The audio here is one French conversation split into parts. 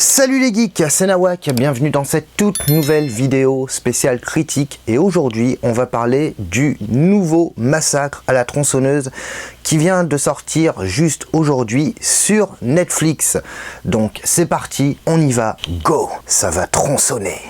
Salut les geeks, c'est Nawak, bienvenue dans cette toute nouvelle vidéo spéciale critique et aujourd'hui on va parler du nouveau Massacre à la tronçonneuse qui vient de sortir juste aujourd'hui sur Netflix. Donc c'est parti, on y va, go, ça va tronçonner.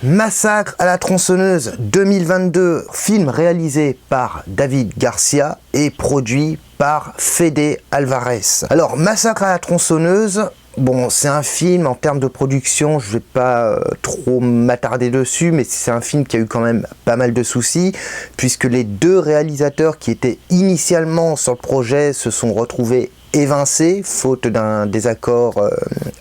Massacre à la tronçonneuse 2022, film réalisé par David Garcia et produit par Fede Alvarez. Alors, Massacre à la tronçonneuse, bon, c'est un film en termes de production, je vais pas trop m'attarder dessus, mais c'est un film qui a eu quand même pas mal de soucis, puisque les deux réalisateurs qui étaient initialement sur le projet se sont retrouvés évincé faute d'un désaccord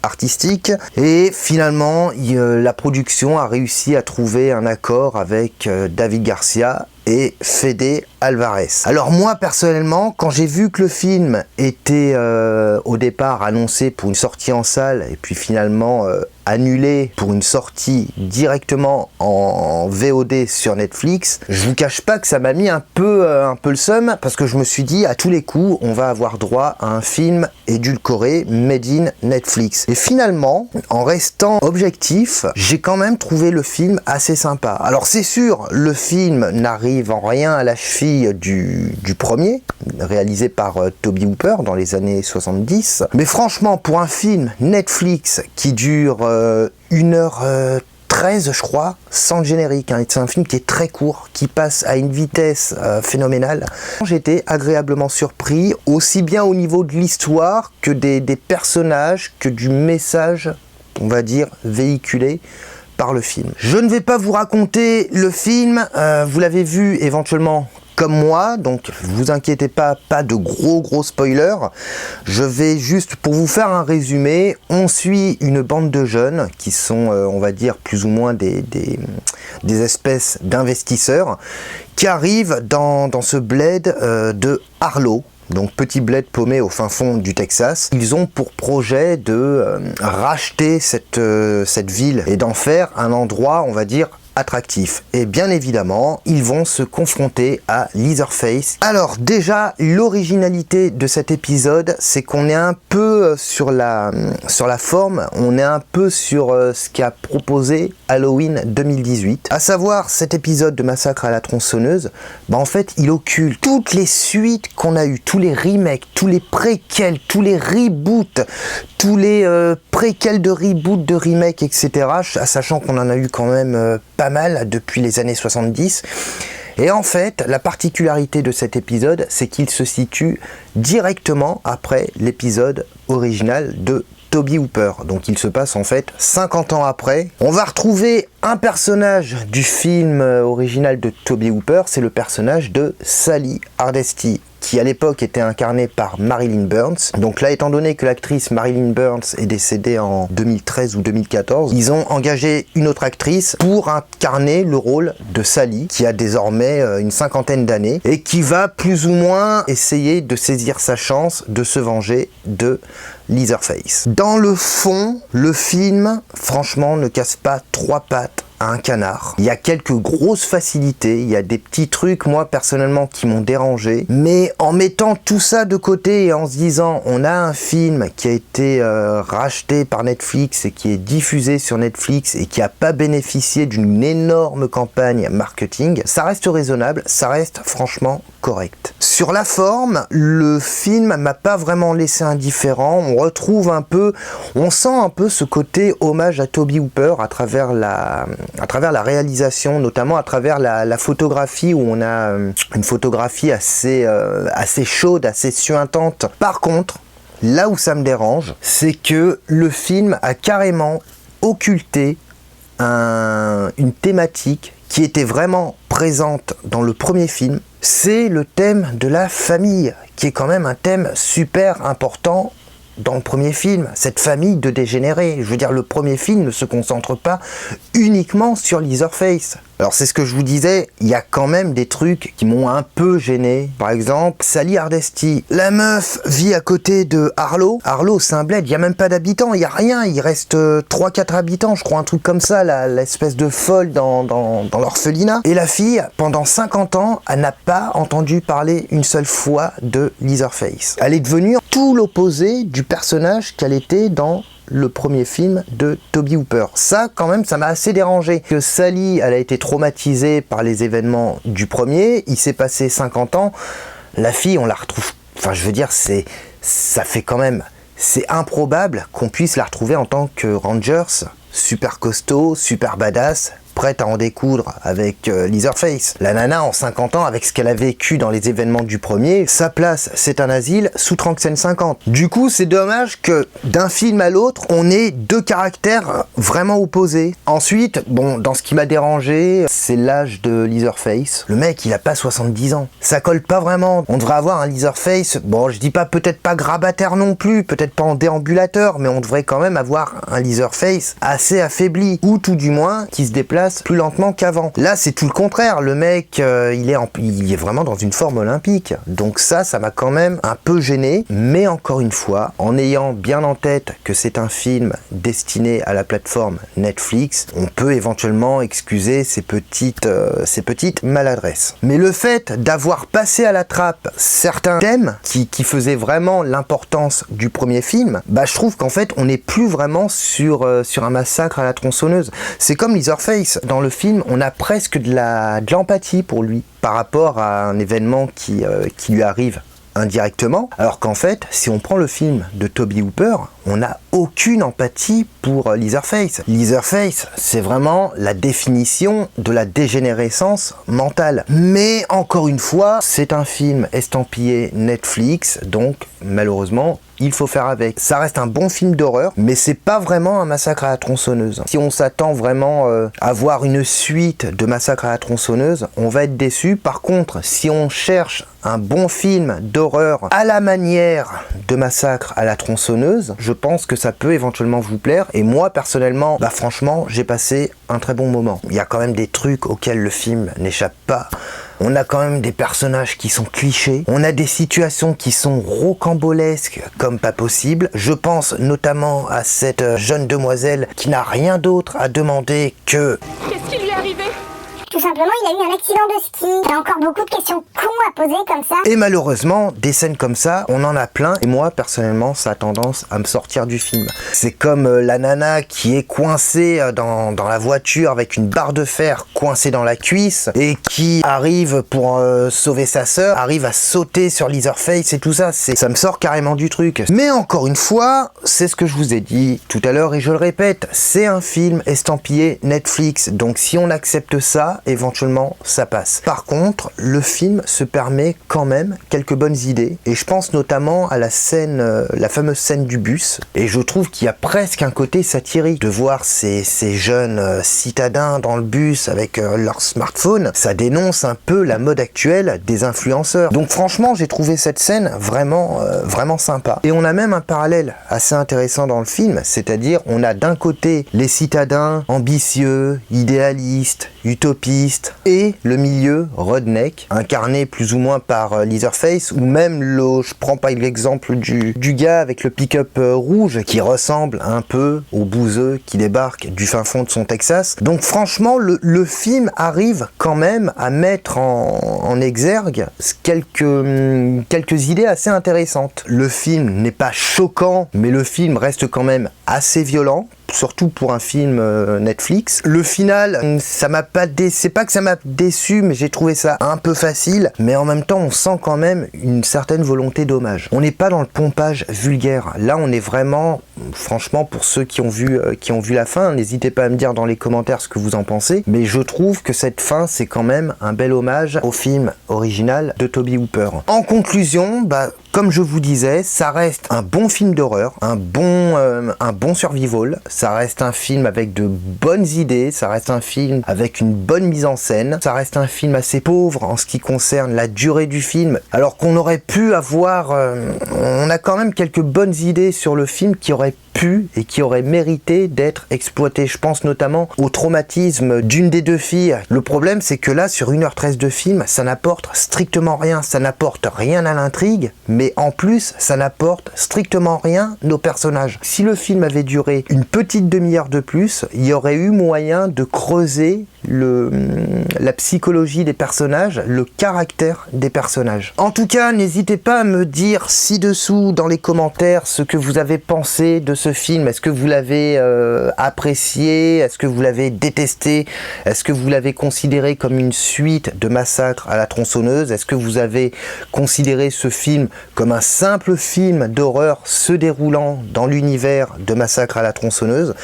artistique, et finalement la production a réussi à trouver un accord avec David Garcia et Fede Alvarez. Alors moi personnellement, quand j'ai vu que le film était au départ annoncé pour une sortie en salle et puis finalement annulé pour une sortie directement en VOD sur Netflix, je vous cache pas que ça m'a mis un peu le seum, parce que je me suis dit à tous les coups on va avoir droit à un film édulcoré made in Netflix. Et finalement, en restant objectif, j'ai quand même trouvé le film assez sympa. Alors c'est sûr, le film n'arrive en rien à la cheville du premier, réalisé par Tobe Hooper dans les années 70. Mais franchement, pour un film Netflix qui dure 1h13 je crois, sans le générique, hein. C'est un film qui est très court, qui passe à une vitesse phénoménale. J'ai été agréablement surpris, aussi bien au niveau de l'histoire que des personnages, que du message, on va dire, véhiculé par le film. Je ne vais pas vous raconter le film, vous l'avez vu éventuellement comme moi, donc vous inquiétez pas, pas de gros spoilers. Je vais juste, pour vous faire un résumé, on suit une bande de jeunes qui sont, on va dire, plus ou moins des espèces d'investisseurs qui arrivent dans ce bled de Harlow. Donc petit bled paumé au fin fond du Texas. Ils ont pour projet de racheter cette ville et d'en faire un endroit, on va dire, attractif. Et bien évidemment, ils vont se confronter à Leatherface. Alors déjà, l'originalité de cet épisode, c'est qu'on est un peu sur la forme, on est un peu sur ce qu'a proposé Halloween 2018. À savoir, cet épisode de Massacre à la tronçonneuse, en fait, il occulte toutes les suites qu'on a eues, tous les remakes, tous les préquels, tous les reboots, tous les préquels de reboot, de remake, etc. Sachant qu'on en a eu quand même pas mal depuis les années 70. Et en fait, la particularité de cet épisode, c'est qu'il se situe directement après l'épisode original de Tobe Hooper. Donc il se passe en fait 50 ans après. On va retrouver un personnage du film original de Tobe Hooper, c'est le personnage de Sally Hardesty, qui à l'époque était incarnée par Marilyn Burns. Donc là, étant donné que l'actrice Marilyn Burns est décédée en 2013 ou 2014, ils ont engagé une autre actrice pour incarner le rôle de Sally, qui a désormais une cinquantaine d'années, et qui va plus ou moins essayer de saisir sa chance de se venger de Leatherface. Dans le fond, le film, franchement, ne casse pas trois pattes à un canard. Il y a quelques grosses facilités, il y a des petits trucs, moi personnellement, qui m'ont dérangé, mais en mettant tout ça de côté et en se disant on a un film qui a été racheté par Netflix et qui est diffusé sur Netflix et qui n'a pas bénéficié d'une énorme campagne marketing, ça reste raisonnable, ça reste franchement correct. Sur la forme, le film m'a pas vraiment laissé indifférent. On retrouve un peu, on sent un peu ce côté hommage à Tobe Hooper à travers la réalisation, notamment à travers la photographie, où on a une photographie assez chaude, assez suintante. Par contre, là où ça me dérange, c'est que le film a carrément occulté une thématique qui était vraiment présente dans le premier film. C'est le thème de la famille, qui est quand même un thème super important dans le premier film, cette famille de dégénérés. Je veux dire, le premier film ne se concentre pas uniquement sur Leatherface. Alors c'est ce que je vous disais, il y a quand même des trucs qui m'ont un peu gêné. Par exemple, Sally Hardesty, la meuf vit à côté de Harlow. Harlow, c'est un bled, il n'y a même pas d'habitants, il n'y a rien, il reste 3-4 habitants, je crois, un truc comme ça, l'espèce de folle dans l'orphelinat. Et la fille, pendant 50 ans, elle n'a pas entendu parler une seule fois de Leatherface. Elle est devenue tout l'opposé du personnage qu'elle était dans le premier film de Tobe Hooper. Ça, quand même, ça m'a assez dérangé. Que Sally, elle a été traumatisée par les événements du premier, il s'est passé 50 ans, la fille, on la retrouve... Enfin, je veux dire, ça fait quand même... C'est improbable qu'on puisse la retrouver en tant que Rangers, super costaud, super badass, prête à en découdre avec Leatherface. La nana, en 50 ans, avec ce qu'elle a vécu dans les événements du premier, sa place, c'est un asile sous Tranxène 50. Du coup, c'est dommage que d'un film à l'autre, on ait deux caractères vraiment opposés. Ensuite, bon, dans ce qui m'a dérangé, c'est l'âge de Leatherface. Le mec, il a pas 70 ans. Ça colle pas vraiment. On devrait avoir un Leatherface, bon, je dis pas peut-être pas grabataire non plus, peut-être pas en déambulateur, mais on devrait quand même avoir un Leatherface assez affaibli, ou tout du moins, qui se déplace plus lentement qu'avant. Là, c'est tout le contraire. Le mec, il est vraiment dans une forme olympique. Donc ça m'a quand même un peu gêné. Mais encore une fois, en ayant bien en tête que c'est un film destiné à la plateforme Netflix, on peut éventuellement excuser ces petites maladresses. Mais le fait d'avoir passé à la trappe certains thèmes qui faisaient vraiment l'importance du premier film, bah je trouve qu'en fait, on n'est plus vraiment sur un massacre à la tronçonneuse. C'est comme Leatherface. Dans le film, on a presque de l'empathie pour lui par rapport à un événement qui lui arrive indirectement, alors qu'en fait, si on prend le film de Tobe Hooper, on n'a aucune empathie pour Leatherface. Leatherface, c'est vraiment la définition de la dégénérescence mentale. Mais encore une fois, c'est un film estampillé Netflix, donc malheureusement, il faut faire avec. Ça reste un bon film d'horreur, mais c'est pas vraiment un massacre à la tronçonneuse. Si on s'attend vraiment à voir une suite de massacre à la tronçonneuse, on va être déçu. Par contre, si on cherche un bon film d'horreur à la manière de massacre à la tronçonneuse, je pense que ça peut éventuellement vous plaire. Et moi, personnellement, bah franchement, j'ai passé un très bon moment. Il y a quand même des trucs auxquels le film n'échappe pas. On a quand même des personnages qui sont clichés. On a des situations qui sont rocambolesques comme pas possible. Je pense notamment à cette jeune demoiselle qui n'a rien d'autre à demander que... Qu'est-ce qui lui est arrivé ? Tout simplement, il a eu un accident de ski. Il y a encore beaucoup de questions cons à poser comme ça. Et malheureusement, des scènes comme ça, on en a plein. Et moi, personnellement, ça a tendance à me sortir du film. C'est comme la nana qui est coincée dans la voiture avec une barre de fer coincée dans la cuisse et qui arrive pour sauver sa sœur, arrive à sauter sur Leatherface et tout ça. Ça me sort carrément du truc. Mais encore une fois, c'est ce que je vous ai dit tout à l'heure et je le répète, c'est un film estampillé Netflix. Donc si on accepte ça, éventuellement ça passe. Par contre, le film se permet quand même quelques bonnes idées et je pense notamment à la scène, la fameuse scène du bus, et je trouve qu'il y a presque un côté satirique de voir ces jeunes citadins dans le bus avec leur smartphone. Ça dénonce un peu la mode actuelle des influenceurs. Donc franchement, j'ai trouvé cette scène vraiment sympa. Et on a même un parallèle assez intéressant dans le film, c'est-à-dire on a d'un côté les citadins ambitieux, idéalistes, utopistes, et le milieu redneck, incarné plus ou moins par Leatherface, ou même je prends pas l'exemple du gars avec le pick-up rouge qui ressemble un peu au bouseux qui débarque du fin fond de son Texas. Donc franchement, le film arrive quand même à mettre en exergue quelques idées assez intéressantes. Le film n'est pas choquant, mais le film reste quand même assez violent, surtout pour un film Netflix. Le final, c'est pas que ça m'a déçu, mais j'ai trouvé ça un peu facile, mais en même temps, on sent quand même une certaine volonté d'hommage. On n'est pas dans le pompage vulgaire. Là, on est vraiment, franchement, pour ceux qui ont vu la fin, n'hésitez pas à me dire dans les commentaires ce que vous en pensez, mais je trouve que cette fin, c'est quand même un bel hommage au film original de Tobe Hooper. En conclusion, comme je vous disais, ça reste un bon film d'horreur, un bon survival, ça reste un film avec de bonnes idées, ça reste un film avec une bonne mise en scène, ça reste un film assez pauvre en ce qui concerne la durée du film, alors qu'on aurait pu avoir... on a quand même quelques bonnes idées sur le film qui auraient pu et qui aurait mérité d'être exploité. Je pense notamment au traumatisme d'une des deux filles. Le problème, c'est que là, sur 1h13 de film, ça n'apporte strictement rien. Ça n'apporte rien à l'intrigue, mais en plus, ça n'apporte strictement rien aux personnages. Si le film avait duré une petite demi-heure de plus, il y aurait eu moyen de creuser la psychologie des personnages, le caractère des personnages. En tout cas, n'hésitez pas à me dire ci-dessous dans les commentaires ce que vous avez pensé de ce film. Est-ce que vous l'avez apprécié? Est-ce que vous l'avez détesté? Est-ce que vous l'avez considéré comme une suite de Massacre à la tronçonneuse? Est-ce que vous avez considéré ce film comme un simple film d'horreur se déroulant dans l'univers de Massacre à la tronçonneuse?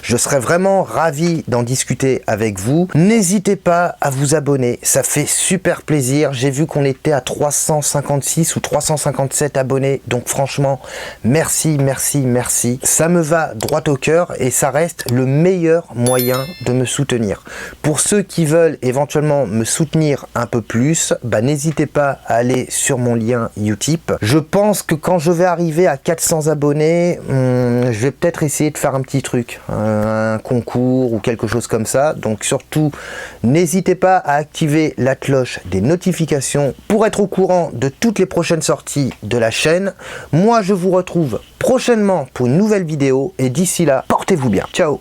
Je serais vraiment ravi d'en discuter avec vous. N'hésitez pas à vous abonner, ça fait super plaisir. J'ai vu qu'on était à 356 ou 357 abonnés, donc franchement, merci, merci, merci. Ça me va droit au cœur et ça reste le meilleur moyen de me soutenir. Pour ceux qui veulent éventuellement me soutenir un peu plus, n'hésitez pas à aller sur mon lien Utip. Je pense que quand je vais arriver à 400 abonnés, je vais peut-être essayer de faire un petit truc, un concours ou quelque chose comme ça. Donc surtout, n'hésitez pas à activer la cloche des notifications pour être au courant de toutes les prochaines sorties de la chaîne. Moi, je vous retrouve prochainement pour une nouvelle vidéo et d'ici là, portez-vous bien. Ciao!